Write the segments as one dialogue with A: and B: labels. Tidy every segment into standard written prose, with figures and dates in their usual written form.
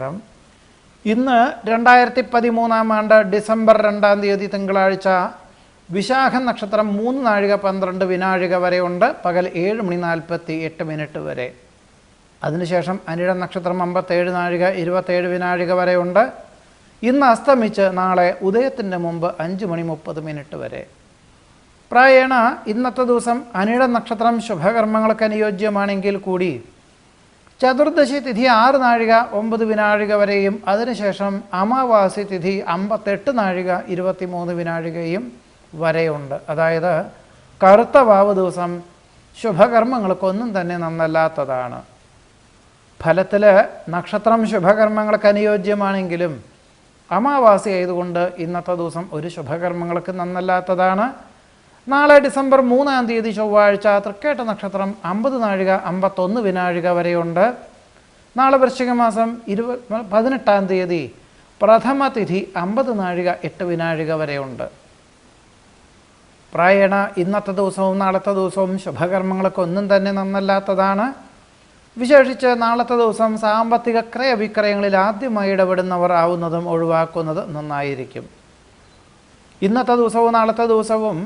A: നമസ്കാരം. ഇന്ന് 2013 ആണ്ട് ഡിസംബർ 2-ാം തീയതി തിങ്കളാഴ്ച വിശാഖ നക്ഷത്രം 3 നാഴിക 12 വിനാഴിക വരെ ഉണ്ട്. പകൽ 7 മണി 48 മിനിറ്റ് വരെ. അതിനുശേഷം അനിഴ നക്ഷത്രം 57 നാഴിക 27 വിനാഴിക വരെ ഉണ്ട്. ഇന്ന് അസ്തമിച്ച് നാളെ ഉദയത്തിൻ്റെ മുമ്പ് 5 മണി 30 മിനിറ്റ് വരെ. പ്രായേണ ഇന്നത്തെ ദിവസം അനിഴ നക്ഷത്രം ശുഭകർമ്മങ്ങൾക്ക് അനുയോജ്യമാണെങ്കിൽ കൂടി ചതുർദശി തിഥി 6 നാഴിക 9 വിനാഴിക വരെയും അതിനുശേഷം അമാവാസി തിഥി 58 നാഴിക 23 വിനാഴികയും വരെയുണ്ട്. അതായത് കറുത്ത വാവ് ദിവസം ശുഭകർമ്മങ്ങൾക്കൊന്നും തന്നെ നന്നല്ലാത്തതാണ്. ഫലത്തിൽ നക്ഷത്രം ശുഭകർമ്മങ്ങൾക്ക് അനുയോജ്യമാണെങ്കിലും അമാവാസി ആയതുകൊണ്ട് ഇന്നത്തെ ദിവസം ഒരു ശുഭകർമ്മങ്ങൾക്ക് നന്നല്ലാത്തതാണ്. നാളെ ഡിസംബർ 3-ാം തീയതി ചൊവ്വാഴ്ച തൃക്കേട്ട നക്ഷത്രം 50 നാഴിക 51 വിനാഴിക വരെയുണ്ട്. നാളെ വൃശ്ചിക മാസം 18-ാം തീയതി പ്രഥമ തിഥി 50 നാഴിക 8 വിനാഴിക വരെയുണ്ട്. പ്രായേണ ഇന്നത്തെ ദിവസവും നാളത്തെ ദിവസവും ശുഭകർമ്മങ്ങൾക്കൊന്നും തന്നെ നന്നല്ലാത്തതാണ്. വിശേഷിച്ച് നാളത്തെ ദിവസം സാമ്പത്തിക ക്രയവിക്രയങ്ങളിൽ ആദ്യമായി ഇടപെടുന്നവർ ആവുന്നതും ഒഴിവാക്കുന്നത് നന്നായിരിക്കും. ഇന്നത്തെ ദിവസവും നാളത്തെ ദിവസവും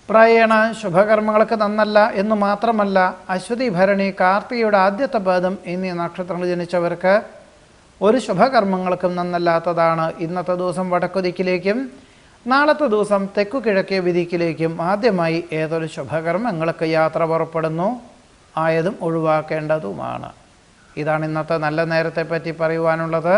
A: പ്രായേണ ശുഭകർമ്മങ്ങൾക്ക് നന്നല്ല എന്ന് മാത്രമല്ല, അശ്വതി ഭരണി കാർത്തികയുടെ ആദ്യത്തെ പാദം എന്നീ നക്ഷത്രങ്ങൾ ജനിച്ചവർക്ക് ഒരു ശുഭകർമ്മങ്ങൾക്കും നന്നല്ലാത്തതാണ്. ഇന്നത്തെ ദിവസം വടക്കുദിക്കിലേക്കും നാളത്തെ ദിവസം തെക്കു കിഴക്കേ ദിക്കിലേക്കും ആദ്യമായി ഏതൊരു ശുഭകർമ്മങ്ങൾക്ക് യാത്ര പുറപ്പെടുന്നു, ആയതും ഒഴിവാക്കേണ്ടതുമാണ്. ഇതാണ് ഇന്നത്തെ നല്ല നേരത്തെ പറ്റി പറയുവാനുള്ളത്.